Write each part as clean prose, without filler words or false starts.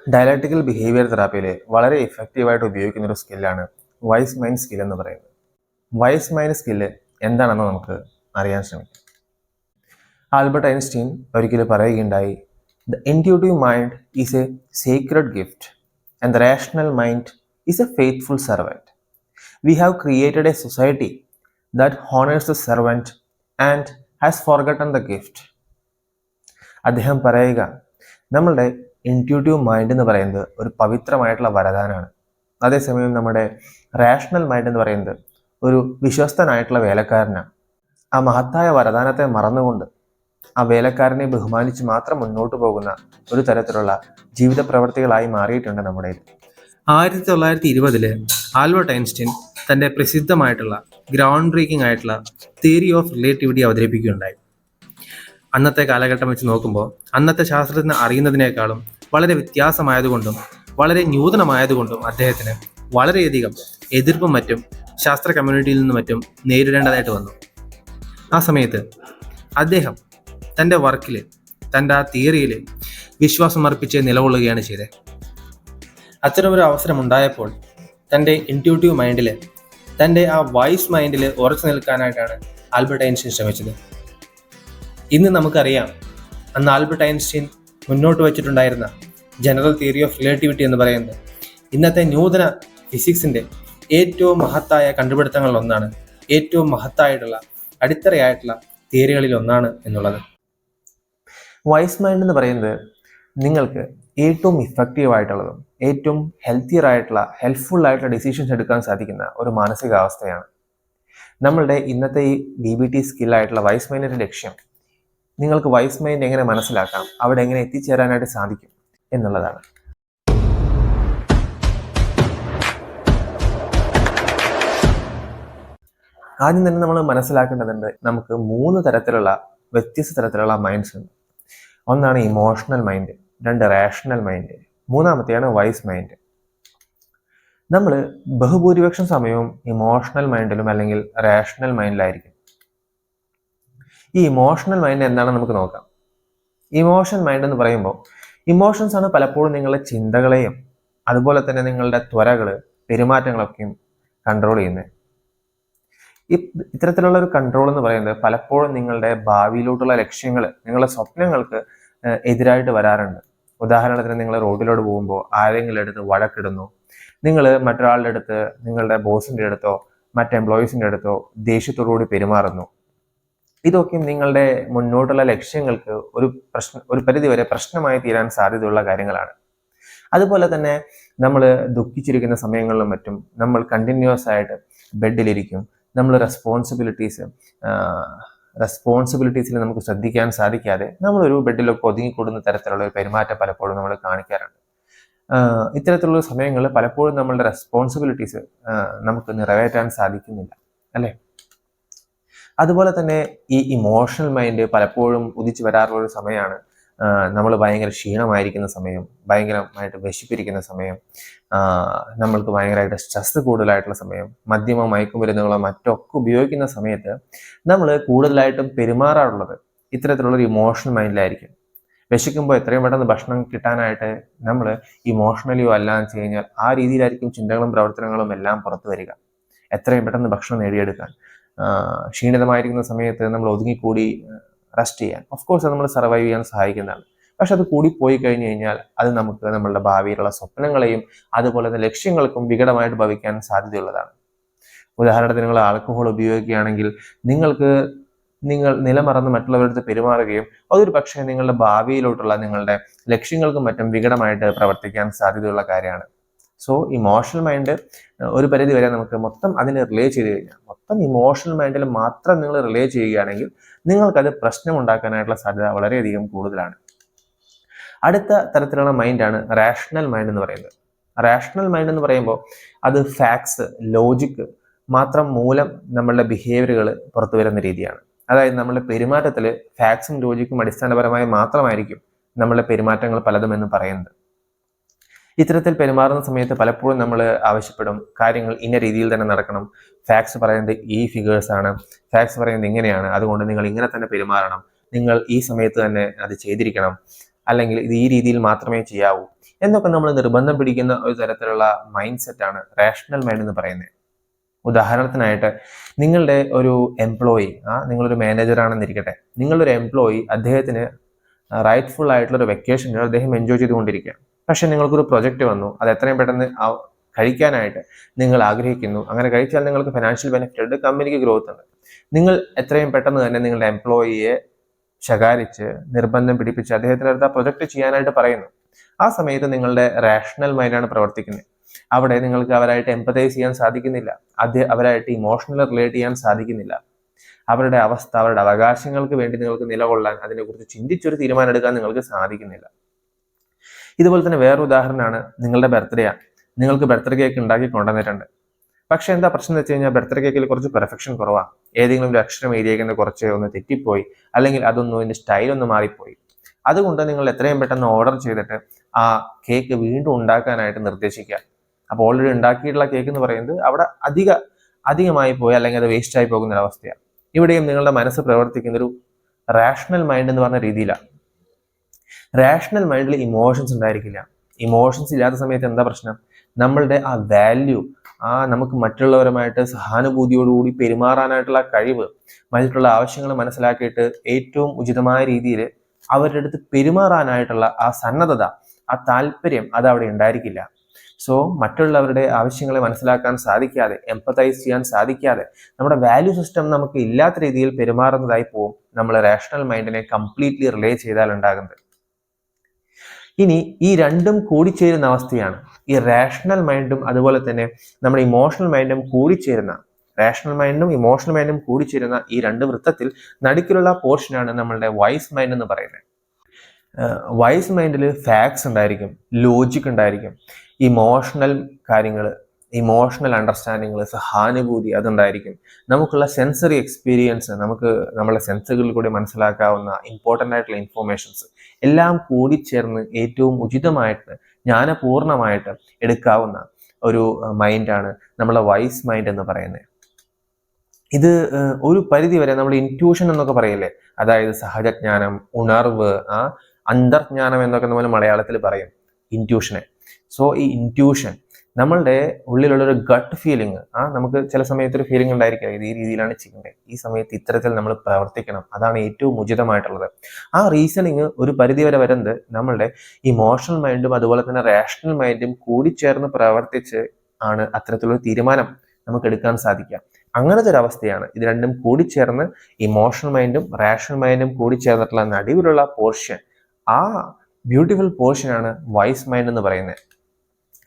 Dialectical behaviour തെറാപ്പിയിൽ വളരെ ഇഫക്റ്റീവായിട്ട് ഉപയോഗിക്കുന്ന ഒരു സ്കില്ലാണ് വൈസ് മൈൻഡ് സ്കിൽ എന്ന് പറയുന്നത്. വൈസ് മൈൻഡ് സ്കില്ല് എന്താണെന്ന് നമുക്ക് അറിയാൻ ശ്രമിക്കാം. ആൽബർട്ട് ഐൻസ്റ്റീൻ ഒരിക്കലും പറയുകയുണ്ടായി, the intuitive mind is A secret gift and the rational mind is A faithful servant. We have created A society that honours the servant and has forgotten the gift. അദ്ദേഹം പറയുക, നമ്മളുടെ intuitive mind എന്ന് പറയുന്നത് ഒരു പവിത്രമായിട്ടുള്ള വരദാനമാണ്. അതേസമയം നമ്മുടെ rational mind എന്ന് പറയുന്നത് ഒരു വിശ്വസ്തനായിട്ടുള്ള വേലക്കാരനാണ്. ആ മഹത്തായ വരദാനത്തെ മറന്നുകൊണ്ട് ആ വേലക്കാരനെ ബഹുമാനിച്ച് മാത്രം മുന്നോട്ട് പോകുന്ന ഒരു തരത്തിലുള്ള ജീവിത പ്രവർത്തികളായി മാറിയിട്ടുണ്ട് നമ്മുടെ. 1920 ആൽബർട്ട് ഐൻസ്റ്റീൻ തൻ്റെ പ്രസിദ്ധമായിട്ടുള്ള ഗ്രൗണ്ട് ബ്രേക്കിംഗ് ആയിട്ടുള്ള തിയറി ഓഫ് റിലേറ്റിവിറ്റി അവതരിപ്പിക്കുകയുണ്ടായി. അന്നത്തെ കാലഘട്ടം വെച്ച് നോക്കുമ്പോൾ അന്നത്തെ ശാസ്ത്രത്തിന് അറിയുന്നതിനേക്കാളും വളരെ വ്യത്യാസമായതുകൊണ്ടും വളരെ നൂതനമായതുകൊണ്ടും അദ്ദേഹത്തിന് വളരെയധികം എതിർപ്പും മറ്റും ശാസ്ത്ര കമ്മ്യൂണിറ്റിയിൽ നിന്നും മറ്റും നേരിടേണ്ടതായിട്ട് വന്നു. ആ സമയത്ത് അദ്ദേഹം തൻ്റെ വർക്കിൽ, തൻ്റെ ആ തിയറിയിൽ വിശ്വാസം അർപ്പിച്ച് നിലകൊള്ളുകയാണ് ചെയ്തത്. അത്തരമൊരു അവസരം ഉണ്ടായപ്പോൾ തൻ്റെ ഇൻറ്റ്യൂട്ടീവ് മൈൻഡിൽ, തൻ്റെ ആ വൈസ് മൈൻഡിൽ ഉറച്ചു നിൽക്കാനായിട്ടാണ് ആൽബർട്ട് ഐൻസ്റ്റീൻ ശ്രമിച്ചത്. ഇന്ന് നമുക്കറിയാം, അന്ന് ആൽബർട്ട് ഐൻസ്റ്റീൻ മുന്നോട്ട് വച്ചിട്ടുണ്ടായിരുന്ന ജനറൽ തിയറി ഓഫ് റിലേറ്റിവിറ്റി എന്ന് പറയുന്നത് ഇന്നത്തെ നൂതന ഫിസിക്സിൻ്റെ ഏറ്റവും മഹത്തായ കണ്ടുപിടുത്തങ്ങളിലൊന്നാണ്, ഏറ്റവും മഹത്തായിട്ടുള്ള അടിത്തറയായിട്ടുള്ള തിയറികളിൽ ഒന്നാണ് എന്നുള്ളത്. വൈസ് മൈൻഡ് എന്ന് പറയുന്നത് നിങ്ങൾക്ക് ഏറ്റവും ഇഫക്റ്റീവായിട്ടുള്ളതും ഏറ്റവും ഹെൽത്തിയർ ആയിട്ടുള്ള ഹെൽപ്ഫുൾ ആയിട്ടുള്ള ഡിസിഷൻസ് എടുക്കാൻ സാധിക്കുന്ന ഒരു മാനസികാവസ്ഥയാണ്. നമ്മളുടെ ഇന്നത്തെ ഈ DBT സ്കില്ലായിട്ടുള്ള വൈസ് മൈൻഡിൻ്റെ ലക്ഷ്യം നിങ്ങൾക്ക് വൈസ് മൈൻഡ് എങ്ങനെ മനസ്സിലാക്കാം, അവിടെ എങ്ങനെ എത്തിച്ചേരാനായിട്ട് സാധിക്കും എന്നുള്ളതാണ്. ആദ്യം തന്നെ നമ്മൾ മനസ്സിലാക്കേണ്ടതുണ്ട്, നമുക്ക് 3 തരത്തിലുള്ള വ്യത്യസ്ത തരത്തിലുള്ള മൈൻഡ്സ് ഉണ്ട്. ഒന്നാണ് ഇമോഷണൽ മൈൻഡ്, 2 റാഷണൽ മൈൻഡ്, 3ാമത്തെയാണ് വൈസ് മൈൻഡ്. നമ്മൾ ബഹുഭൂരിപക്ഷം സമയവും ഇമോഷണൽ മൈൻഡിലും അല്ലെങ്കിൽ റാഷണൽ മൈൻഡിലായിരിക്കും. ഈ ഇമോഷണൽ മൈൻഡ് എന്താണെന്ന് നമുക്ക് നോക്കാം. ഇമോഷണൽ മൈൻഡ് എന്ന് പറയുമ്പോൾ ഇമോഷൻസ് ആണ് പലപ്പോഴും നിങ്ങളുടെ ചിന്തകളെയും അതുപോലെ തന്നെ നിങ്ങളുടെ ത്വരകൾ, പെരുമാറ്റങ്ങളൊക്കെയും കൺട്രോൾ ചെയ്യുന്നത്. ഇത്തരത്തിലുള്ള ഒരു കൺട്രോൾ എന്ന് പറയുന്നത് പലപ്പോഴും നിങ്ങളുടെ ഭാവിയിലോട്ടുള്ള ലക്ഷ്യങ്ങൾ, നിങ്ങളുടെ സ്വപ്നങ്ങൾക്ക് എതിരായിട്ട് വരാറുണ്ട്. ഉദാഹരണത്തിന്, നിങ്ങൾ റോഡിലോട്ട് പോകുമ്പോൾ ആരെങ്കിലും അടുത്ത് വഴക്കിടുന്നു, നിങ്ങൾ മറ്റൊരാളുടെ അടുത്ത്, നിങ്ങളുടെ ബോസിൻ്റെ അടുത്തോ മറ്റ് എംപ്ലോയീസിൻ്റെ അടുത്തോ ദേഷ്യത്തോടുകൂടി പെരുമാറുന്നു. ഇതൊക്കെയും നിങ്ങളുടെ മുന്നോട്ടുള്ള ലക്ഷ്യങ്ങൾക്ക് ഒരു പരിധിവരെ പ്രശ്നമായി തീരാൻ സാധ്യതയുള്ള കാര്യങ്ങളാണ്. അതുപോലെ തന്നെ നമ്മൾ ദുഃഖിച്ചിരിക്കുന്ന സമയങ്ങളിലും മറ്റും നമ്മൾ കണ്ടിന്യൂസ് ആയിട്ട് ബെഡിലിരിക്കും. നമ്മൾ റെസ്പോൺസിബിലിറ്റീസിൽ നമുക്ക് ശ്രദ്ധിക്കാൻ സാധിക്കാതെ നമ്മളൊരു ബെഡിലൊക്കെ ഒതുങ്ങിക്കൂടുന്ന തരത്തിലുള്ള ഒരു പെരുമാറ്റം പലപ്പോഴും നമ്മൾ കാണിക്കാറുണ്ട്. ഇത്തരത്തിലുള്ള സമയങ്ങളിൽ പലപ്പോഴും നമ്മളുടെ റെസ്പോൺസിബിലിറ്റീസ് നമുക്ക് നിറവേറ്റാൻ സാധിക്കുന്നില്ല, അല്ലേ? അതുപോലെ തന്നെ ഈ ഇമോഷണൽ മൈൻഡ് പലപ്പോഴും ഉദിച്ചു വരാറുള്ള ഒരു സമയമാണ് നമ്മൾ ഭയങ്കര ക്ഷീണമായിരിക്കുന്ന സമയം, ഭയങ്കരമായിട്ട് വിശപ്പിരിക്കുന്ന സമയം, നമ്മൾക്ക് ഭയങ്കരമായിട്ട് സ്ട്രെസ് കൂടുതലായിട്ടുള്ള സമയം, മദ്യമോ മയക്കുമരുന്നുകളോ മറ്റൊക്കെ ഉപയോഗിക്കുന്ന സമയത്ത് നമ്മൾ കൂടുതലായിട്ടും പെരുമാറാറുള്ളത് ഇത്തരത്തിലുള്ളൊരു ഇമോഷണൽ മൈൻഡിലായിരിക്കും. വിശക്കുമ്പോൾ എത്രയും പെട്ടെന്ന് ഭക്ഷണം കിട്ടാനായിട്ട് നമ്മൾ ഇമോഷണലിയോ അല്ലാന്ന് വെച്ച് കഴിഞ്ഞാൽ ആ രീതിയിലായിരിക്കും ചിന്തകളും പ്രവർത്തനങ്ങളും എല്ലാം പുറത്തു വരിക. എത്രയും പെട്ടെന്ന് ഭക്ഷണം നേടിയെടുക്കാൻ, ക്ഷീണിതമായിരിക്കുന്ന സമയത്ത് നമ്മൾ ഒതുങ്ങിക്കൂടി റെസ്റ്റ് ചെയ്യാൻ, ഓഫ് കോഴ്സ് അത് നമ്മൾ സർവൈവ് ചെയ്യാൻ സഹായിക്കുന്നതാണ്. പക്ഷെ അത് കൂടി പോയി കഴിഞ്ഞു കഴിഞ്ഞാൽ അത് നമുക്ക് നമ്മളുടെ ഭാവിയിലുള്ള സ്വപ്നങ്ങളെയും അതുപോലെ തന്നെ ലക്ഷ്യങ്ങൾക്കും വികടമായിട്ട് ഭവിക്കാൻ സാധ്യതയുള്ളതാണ്. ഉദാഹരണത്തിന്, നിങ്ങൾ ആൽക്കഹോൾ ഉപയോഗിക്കുകയാണെങ്കിൽ നിങ്ങൾ നിലമറന്ന് മറ്റുള്ളവരുടെ പെരുമാറുകയും അതൊരു പക്ഷേ നിങ്ങളുടെ ഭാവിയിലോട്ടുള്ള നിങ്ങളുടെ ലക്ഷ്യങ്ങൾക്കും മറ്റും വികടമായിട്ട് പ്രവർത്തിക്കാൻ സാധ്യതയുള്ള കാര്യമാണ്. സോ ഇമോഷണൽ മൈൻഡ് ഒരു പരിധി വരെ നമുക്ക് മൊത്തം അതിനെ റിലേ ചെയ്ത് കഴിഞ്ഞാൽ, മൊത്തം ഇമോഷണൽ മൈൻഡിൽ മാത്രം നിങ്ങൾ റിലേ ചെയ്യുകയാണെങ്കിൽ നിങ്ങൾക്കത് പ്രശ്നം ഉണ്ടാക്കാനായിട്ടുള്ള സാധ്യത വളരെയധികം കൂടുതലാണ്. അടുത്ത തരത്തിലുള്ള മൈൻഡാണ് റാഷണൽ മൈൻഡ് എന്ന് പറയുന്നത്. റാഷണൽ മൈൻഡ് എന്ന് പറയുമ്പോൾ അത് ഫാക്ട്സ്, ലോജിക്ക് മാത്രം മൂലം നമ്മളുടെ ബിഹേവിയറുകൾ പുറത്തു വരുന്ന രീതിയാണ്. അതായത് നമ്മളുടെ പെരുമാറ്റത്തിൽ ഫാക്ട്സും ലോജിക്കും അടിസ്ഥാനപരമായി മാത്രമായിരിക്കും നമ്മളുടെ പെരുമാറ്റങ്ങൾ പലതും എന്ന് പറയുന്നത്. ഇത്തരത്തിൽ പെരുമാറുന്ന സമയത്ത് പലപ്പോഴും നമ്മൾ ആവശ്യപ്പെടും കാര്യങ്ങൾ ഇന്ന രീതിയിൽ തന്നെ നടക്കണം, ഫാക്ട്സ് പറയുന്നത് ഈ ഫിഗേഴ്സ് ആണ്, ഫാക്ട്സ് പറയുന്നത് ഇങ്ങനെയാണ്, അതുകൊണ്ട് നിങ്ങൾ ഇങ്ങനെ തന്നെ പെരുമാറണം, നിങ്ങൾ ഈ സമയത്ത് തന്നെ അത് ചെയ്തിരിക്കണം, അല്ലെങ്കിൽ ഇത് ഈ രീതിയിൽ മാത്രമേ ചെയ്യാവൂ. എന്നൊക്കെ നമ്മൾ നിർബന്ധം പിടിക്കുന്ന ഒരു തരത്തിലുള്ള മൈൻഡ് സെറ്റാണ് റേഷണൽ മൈൻഡ് എന്ന് പറയുന്നത്. ഉദാഹരണത്തിനായിട്ട് നിങ്ങളുടെ ഒരു എംപ്ലോയി, നിങ്ങളൊരു മാനേജർ ആണെന്നിരിക്കട്ടെ, നിങ്ങളൊരു എംപ്ലോയി അദ്ദേഹത്തിന് റൈറ്റ്ഫുൾ ആയിട്ടുള്ള ഒരു വെക്കേഷൻ അദ്ദേഹം എൻജോയ് ചെയ്തുകൊണ്ടിരിക്കുക. പക്ഷെ നിങ്ങൾക്കൊരു പ്രൊജക്റ്റ് വന്നു, അത് എത്രയും പെട്ടെന്ന് കഴിക്കാനായിട്ട് നിങ്ങൾ ആഗ്രഹിക്കുന്നു. അങ്ങനെ കഴിച്ചാൽ നിങ്ങൾക്ക് ഫിനാൻഷ്യൽ ബെനിഫിറ്റ് ഉണ്ട്, കമ്പനിക്ക് ഗ്രോത്ത് ഉണ്ട്. നിങ്ങൾ എത്രയും പെട്ടെന്ന് തന്നെ നിങ്ങളുടെ എംപ്ലോയിയെ ശകാരിച്ച് നിർബന്ധം പിടിപ്പിച്ച് അദ്ദേഹത്തിനടുത്ത് ആ പ്രൊജക്റ്റ് ചെയ്യാനായിട്ട് പറയുന്നു. ആ സമയത്ത് നിങ്ങളുടെ റേഷണൽ മൈൻഡാണ് പ്രവർത്തിക്കുന്നത്. അവിടെ നിങ്ങൾക്ക് അവരായിട്ട് എംപതൈസ് ചെയ്യാൻ സാധിക്കുന്നില്ല, അവരായിട്ട് ഇമോഷണൽ റിലേറ്റ് ചെയ്യാൻ സാധിക്കുന്നില്ല. അവരുടെ അവസ്ഥ, അവരുടെ അവകാശങ്ങൾക്ക് വേണ്ടി നിങ്ങൾക്ക് നിലകൊള്ളാൻ, അതിനെക്കുറിച്ച് ചിന്തിച്ചൊരു തീരുമാനം എടുക്കാൻ നിങ്ങൾക്ക് സാധിക്കുന്നില്ല. ഇതുപോലെ തന്നെ വേറൊരു ഉദാഹരണമാണ് നിങ്ങളുടെ ബർത്ത്ഡേ ആണ്. നിങ്ങൾക്ക് ബർത്ത്ഡേ കേക്ക് ഉണ്ടാക്കി കൊണ്ടുവന്നിട്ടുണ്ട്. പക്ഷെ എന്താ പ്രശ്നം എന്ന് വെച്ച് കഴിഞ്ഞാൽ ബർത്ത്ഡേ കേക്കിൽ കുറച്ച് പെർഫെക്ഷൻ കുറവാണ്. ഏതെങ്കിലും ഒരു അക്ഷരം എഴുതിയേക്കുന്നത് കുറച്ച് ഒന്ന് തെറ്റിപ്പോയി, അല്ലെങ്കിൽ അതൊന്നും അതിൻ്റെ സ്റ്റൈലൊന്ന് മാറിപ്പോയി. അതുകൊണ്ട് നിങ്ങൾ എത്രയും പെട്ടെന്ന് ഓർഡർ ചെയ്തിട്ട് ആ കേക്ക് വീണ്ടും ഉണ്ടാക്കാനായിട്ട് നിർദ്ദേശിക്കുക. അപ്പോൾ ഓൾറെഡി ഉണ്ടാക്കിയിട്ടുള്ള കേക്ക് എന്ന് പറയുന്നത് അവിടെ അധികമായി പോയി, അല്ലെങ്കിൽ അത് വേസ്റ്റ് ആയി പോകുന്ന ഒരു അവസ്ഥയാണ്. ഇവിടെയും നിങ്ങളുടെ മനസ്സ് പ്രവർത്തിക്കുന്ന ഒരു റാഷണൽ മൈൻഡ് എന്ന് പറഞ്ഞ രീതിയിലാണ്. റാഷണൽ മൈൻഡിൽ ഇമോഷൻസ് ഉണ്ടായിരിക്കില്ല. ഇമോഷൻസ് ഇല്ലാത്ത സമയത്ത് എന്താ പ്രശ്നം? നമ്മളുടെ ആ വാല്യൂ, നമുക്ക് മറ്റുള്ളവരുമായിട്ട് സഹാനുഭൂതിയോടുകൂടി പെരുമാറാനായിട്ടുള്ള കഴിവ്, മറ്റുള്ള ആവശ്യങ്ങൾ മനസ്സിലാക്കിയിട്ട് ഏറ്റവും ഉചിതമായ രീതിയിൽ അവരുടെ അടുത്ത് പെരുമാറാനായിട്ടുള്ള ആ സന്നദ്ധത, ആ താല്പര്യം അത് അവിടെ ഉണ്ടായിരിക്കില്ല. സോ മറ്റുള്ളവരുടെ ആവശ്യങ്ങളെ മനസ്സിലാക്കാൻ സാധിക്കാതെ, എംപതൈസ് ചെയ്യാൻ സാധിക്കാതെ, നമ്മുടെ വാല്യൂ സിസ്റ്റം നമുക്ക് ഇല്ലാത്ത രീതിയിൽ പെരുമാറുന്നതായി പോവും നമ്മൾ റേഷണൽ മൈൻഡിനെ കംപ്ലീറ്റ്ലി റിലേ ചെയ്താൽ ഉണ്ടാകുന്നത്. ഇനി ഈ രണ്ടും കൂടിച്ചേരുന്ന അവസ്ഥയാണ് ഈ റേഷണൽ മൈൻഡും അതുപോലെ തന്നെ നമ്മുടെ ഇമോഷണൽ മൈൻഡും കൂടിച്ചേരുന്ന, റേഷണൽ മൈൻഡും ഇമോഷണൽ മൈൻഡും കൂടിച്ചേരുന്ന ഈ രണ്ട് വൃത്തത്തിൽ നടുക്കിലുള്ള പോർഷനാണ് നമ്മളുടെ വൈസ് മൈൻഡ് എന്ന് പറയുന്നത്. വൈസ് മൈൻഡിൽ ഫാക്ട്സ് ഉണ്ടായിരിക്കും, ലോജിക് ഉണ്ടായിരിക്കും, ഇമോഷണൽ കാര്യങ്ങൾ, ഇമോഷണൽ അണ്ടർസ്റ്റാൻഡിങ്ങൾ, സഹാനുഭൂതി അതുണ്ടായിരിക്കും. നമുക്കുള്ള സെൻസറി എക്സ്പീരിയൻസ്, നമുക്ക് നമ്മളെ സെൻസുകളിൽ കൂടി മനസ്സിലാക്കാവുന്ന ഇമ്പോർട്ടൻ്റ് ആയിട്ടുള്ള ഇൻഫോർമേഷൻസ് എല്ലാം കൂടിച്ചേർന്ന് ഏറ്റവും ഉചിതമായിട്ട് ജ്ഞാനപൂർണമായിട്ട് എടുക്കാവുന്ന ഒരു മൈൻഡാണ് നമ്മളെ വൈസ് മൈൻഡ് എന്ന് പറയുന്നത്. ഇത് ഒരു പരിധി വരെ നമ്മൾ ഇൻറ്റ്യൂഷൻ എന്നൊക്കെ പറയില്ലേ, അതായത് സഹജജ്ഞാനം, ഉണർവ്, അന്തർജ്ഞാനം എന്നൊക്കെ നമ്മൾ മലയാളത്തിൽ പറയും ഇൻറ്റ്യൂഷനെ. സോ ഈ ഇൻറ്റ്യൂഷൻ നമ്മളുടെ ഉള്ളിലുള്ളൊരു ഗട്ട് ഫീലിംഗ്, നമുക്ക് ചില സമയത്ത് ഒരു ഫീലിംഗ് ഉണ്ടായിരിക്കില്ല, ഇത് ഈ രീതിയിലാണ് ചെയ്യേണ്ടത്, ഈ സമയത്ത് ഇത്തരത്തിൽ നമ്മൾ പ്രവർത്തിക്കണം, അതാണ് ഏറ്റവും ഉചിതമായിട്ടുള്ളത്. ആ റീസണിങ് ഒരു പരിധി വരെ വരുന്നത് നമ്മളുടെ ഇമോഷണൽ മൈൻഡും അതുപോലെ തന്നെ റേഷണൽ മൈൻഡും കൂടിച്ചേർന്ന് പ്രവർത്തിച്ച് ആണ് അത്തരത്തിലുള്ള തീരുമാനം നമുക്ക് എടുക്കാൻ സാധിക്കുക. അങ്ങനത്തെ ഒരു അവസ്ഥയാണ് ഇത് രണ്ടും കൂടിച്ചേർന്ന്, ഇമോഷണൽ മൈൻഡും റേഷണൽ മൈൻഡും കൂടിച്ചേർന്നിട്ടുള്ള നടുവിലുള്ള പോർഷൻ, ആ ബ്യൂട്ടിഫുൾ പോർഷനാണ് വൈസ് മൈൻഡ് എന്ന് പറയുന്നത്.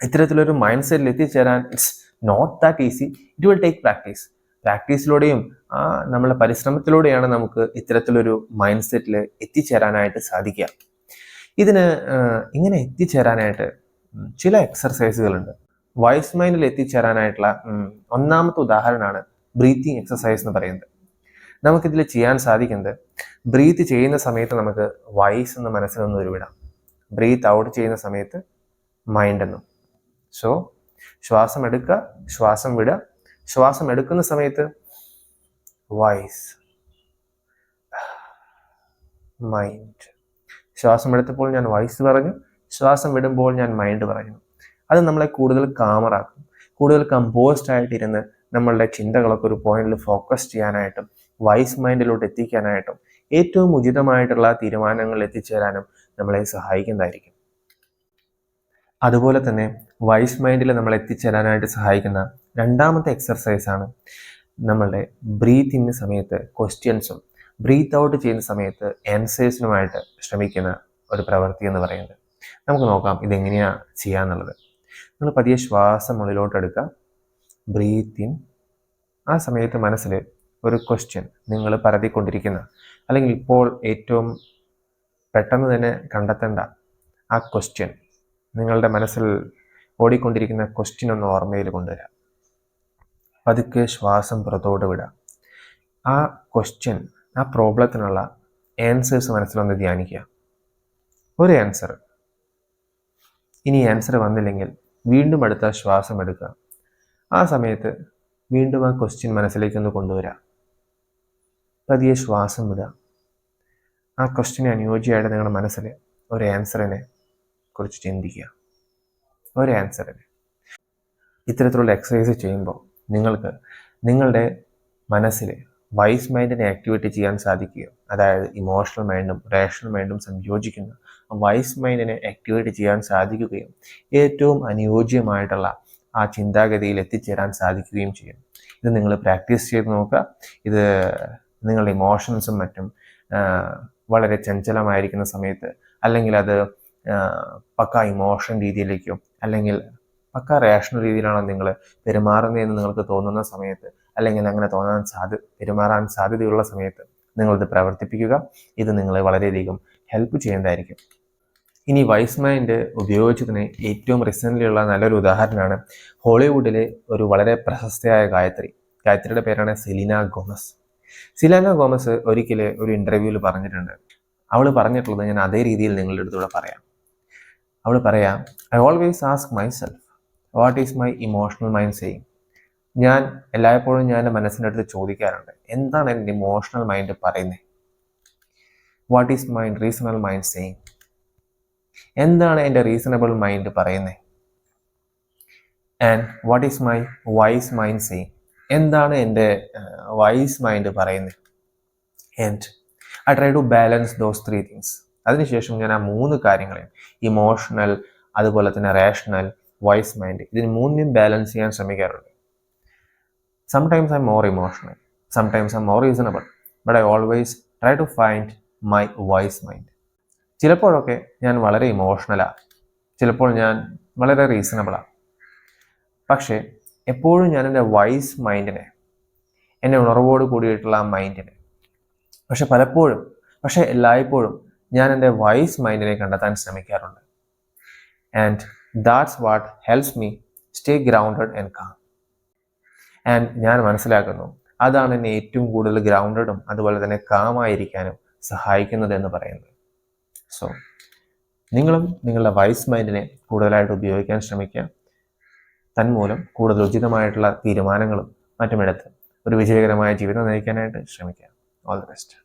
ഇത്തരത്തിലൊരു മൈൻഡ് സെറ്റിൽ എത്തിച്ചേരാൻ it's not that easy. It will take practice. പ്രാക്ടീസിലൂടെയും നമ്മളെ പരിശ്രമത്തിലൂടെയാണ് നമുക്ക് ഇത്തരത്തിലൊരു മൈൻഡ് സെറ്റിൽ എത്തിച്ചേരാനായിട്ട് സാധിക്കുക. ഇതിന് ഇങ്ങനെ എത്തിച്ചേരാനായിട്ട് ചില എക്സർസൈസുകളുണ്ട്. വൈസ് മൈൻഡിൽ എത്തിച്ചേരാനായിട്ടുള്ള ഒന്നാമത്തെ ഉദാഹരണമാണ് ബ്രീത്തിങ് എക്സസൈസ് എന്ന് പറയുന്നത്. നമുക്കിതിൽ ചെയ്യാൻ സാധിക്കുന്നത്, ബ്രീത്ത് ചെയ്യുന്ന സമയത്ത് നമുക്ക് വൈസ് എന്ന് മനസ്സിലൊന്ന് ഉരുവിടാം, ബ്രീത്ത് ഔട്ട് ചെയ്യുന്ന സമയത്ത് മൈൻഡ് എന്നും. സോ ശ്വാസം എടുക്കുക, ശ്വാസം വിടുക. ശ്വാസം എടുക്കുന്ന സമയത്ത് വൈസ്, മൈൻഡ്. ശ്വാസം എടുത്തപ്പോൾ ഞാൻ വൈസ് പറഞ്ഞു, ശ്വാസം വിടുമ്പോൾ ഞാൻ മൈൻഡ് പറഞ്ഞു. അത് നമ്മളെ കൂടുതൽ കാമറാക്കും, കൂടുതൽ കമ്പോസ്ഡ് ആയിട്ടിരുന്ന് നമ്മളുടെ ചിന്തകളൊക്കെ ഒരു പോയിന്റിൽ ഫോക്കസ് ചെയ്യാനായിട്ടും വൈസ് മൈൻഡിലോട്ട് എത്തിക്കാനായിട്ടും ഏറ്റവും ഉചിതമായിട്ടുള്ള തീരുമാനങ്ങളിൽ എത്തിച്ചേരാനും നമ്മളെ സഹായിക്കുന്നതായിരിക്കും. അതുപോലെ തന്നെ വൈസ് മൈൻഡിൽ നമ്മൾ എത്തിച്ചേരാനായിട്ട് സഹായിക്കുന്ന രണ്ടാമത്തെ എക്സർസൈസാണ് നമ്മളുടെ ബ്രീത്ത് ഇൻ സമയത്ത് ക്വസ്റ്റ്യൻസും ബ്രീത്ത് ഔട്ട് ചെയ്യുന്ന സമയത്ത് ആൻസേഴ്സിനുമായിട്ട് ശ്രമിക്കുന്ന ഒരു പ്രവൃത്തി എന്ന് പറയുന്നത്. നമുക്ക് നോക്കാം ഇതെങ്ങനെയാണ് ചെയ്യാന്നുള്ളത്. നിങ്ങൾ പതിയെ ശ്വാസം ഉള്ളിലോട്ട് എടുക്കുക, ബ്രീത്ത് ഇൻ. ആ സമയത്ത് മനസ്സിൽ ഒരു ക്വസ്റ്റ്യൻ, നിങ്ങൾ പരതിക്കൊണ്ടിരിക്കുന്ന അല്ലെങ്കിൽ ഇപ്പോൾ ഏറ്റവും പെട്ടെന്ന് തന്നെ കണ്ടെത്തേണ്ട ആ ക്വസ്റ്റ്യൻ, നിങ്ങളുടെ മനസ്സിൽ ഓടിക്കൊണ്ടിരിക്കുന്ന ക്വസ്റ്റ്യൻ ഒന്ന് ഓർമ്മയിൽ കൊണ്ടുവരിക. പതുക്കെ ശ്വാസം പുറത്തോട്ട് വിടുക. ആ ക്വസ്റ്റ്യൻ, ആ പ്രോബ്ലത്തിനുള്ള ആൻസേഴ്സ് മനസ്സിലൊന്ന് ധ്യാനിക്കുക. ഒരു ആൻസർ. ഇനി ആൻസർ വന്നില്ലെങ്കിൽ വീണ്ടും അടുത്ത ശ്വാസം എടുക്കുക. ആ സമയത്ത് വീണ്ടും ആ ക്വസ്റ്റ്യൻ മനസ്സിലേക്കൊന്ന് കൊണ്ടുവരിക. പതിയെ ശ്വാസം വിടുക. ആ ക്വസ്റ്റ്യന് അനുയോജ്യമായിട്ട് നിങ്ങളുടെ മനസ്സിൽ ഒരു ആൻസറിനെ കുറിച്ച് ചിന്തിക്കുക. ഒരു ആൻസറിന്. ഇത്തരത്തിലുള്ള എക്സസൈസ് ചെയ്യുമ്പോൾ നിങ്ങൾക്ക് നിങ്ങളുടെ മനസ്സിൽ വൈസ് മൈൻഡിനെ ആക്ടിവേറ്റ് ചെയ്യാൻ സാധിക്കുകയും, അതായത് ഇമോഷണൽ മൈൻഡും റേഷണൽ മൈൻഡും സംയോജിക്കുന്ന വൈസ് മൈൻഡിനെ ആക്ടിവേറ്റ് ചെയ്യാൻ സാധിക്കുകയും ഏറ്റവും അനുയോജ്യമായിട്ടുള്ള ആ ചിന്താഗതിയിൽ എത്തിച്ചേരാൻ സാധിക്കുകയും ചെയ്യും. ഇത് നിങ്ങൾ പ്രാക്ടീസ് ചെയ്ത് നോക്കുക. ഇത് നിങ്ങളുടെ ഇമോഷൻസും മറ്റും വളരെ ചഞ്ചലമായിരിക്കുന്ന സമയത്ത്, അല്ലെങ്കിൽ അത് പക്ക ഇമോഷൻ രീതിയിലേക്കോ അല്ലെങ്കിൽ പക്ക റേഷണൽ രീതിയിലാണോ നിങ്ങൾ പെരുമാറുന്നതെന്ന് നിങ്ങൾക്ക് തോന്നുന്ന സമയത്ത്, അല്ലെങ്കിൽ അങ്ങനെ പെരുമാറാൻ സാധ്യതയുള്ള സമയത്ത് നിങ്ങളിത് പ്രവർത്തിപ്പിക്കുക. ഇത് നിങ്ങളെ വളരെയധികം ഹെൽപ്പ് ചെയ്യുന്നതായിരിക്കും. ഇനി വൈസ് മൈൻഡ് ഉപയോഗിച്ചതിന് ഏറ്റവും റീസെൻ്റ്ലി ഉള്ള നല്ലൊരു ഉദാഹരണമാണ് ഹോളിവുഡിലെ ഒരു വളരെ പ്രശസ്തയായ ഗായത്രിയുടെ പേരാണ് സെലീന ഗോമസ്. സെലീന ഗോമസ് ഒരിക്കൽ ഒരു ഇൻ്റർവ്യൂവിൽ പറഞ്ഞിട്ടുണ്ട്. അവൾ പറഞ്ഞിട്ടുള്ളത് ഞാൻ അതേ രീതിയിൽ നിങ്ങളുടെ അടുത്തൂടെ പറയാം. അവൾ പറയാം, I always ask myself what is my emotional mind saying. ഞാൻ എല്ലായ്പ്പോഴും എൻ്റെ മനസ്സിൻ്റെ അടുത്ത് ചോദിക്കാറുണ്ട്, എന്താണ് എൻ്റെ ഇമോഷണൽ മൈൻഡ് പറയുന്നത്? What is my reasonal mind saying? എന്താണ് എൻ്റെ റീസണബിൾ മൈൻഡ് പറയുന്നത്? And what is my wise mind saying? എന്താണ് എൻ്റെ വൈസ് മൈൻഡ് പറയുന്നത്? And I try to balance those 3 things. അതിനുശേഷം ഞാൻ ആ 3 കാര്യങ്ങളെയും, ഇമോഷണൽ, അതുപോലെ തന്നെ റേഷണൽ, വൈസ് മൈൻഡ്, ഇതിന് 3നെയും ബാലൻസ് ചെയ്യാൻ ശ്രമിക്കാറുണ്ട്. Sometimes I'm more emotional, sometimes I'm more reasonable, but I always try to find my wise mind. ചിലപ്പോഴൊക്കെ ഞാൻ വളരെ ഇമോഷണലാണ്, ചിലപ്പോൾ ഞാൻ വളരെ റീസണബിളാണ്. പക്ഷേ എപ്പോഴും ഞാൻ എൻ്റെ വൈസ് മൈൻഡിനെ, എൻ്റെ ഉണർവോട് കൂടിയിട്ടുള്ള ആ മൈൻഡിനെ, പക്ഷേ എല്ലായ്പ്പോഴും ഞാൻ എൻ്റെ വൈസ് മൈൻഡിനെ കണ്ടെത്താൻ ശ്രമിക്കാറുണ്ട്. And that's what helps me stay grounded and calm. And ഞാൻ മനസ്സിലാക്കുന്നു അതാണ് എന്നെ ഏറ്റവും കൂടുതൽ ഗ്രൗണ്ടഡും അതുപോലെ തന്നെ കാമായിരിക്കാനും സഹായിക്കുന്നത് എന്ന് പറയുന്നത്. സോ നിങ്ങളും നിങ്ങളുടെ വൈസ് മൈൻഡിനെ കൂടുതലായിട്ട് ഉപയോഗിക്കാൻ ശ്രമിക്കുക. തന്മൂലം കൂടുതൽ ഉചിതമായിട്ടുള്ള തീരുമാനങ്ങളും മറ്റുമെടുത്ത് ഒരു വിജയകരമായ ജീവിതം നയിക്കാനായിട്ട് ശ്രമിക്കുക. All the best.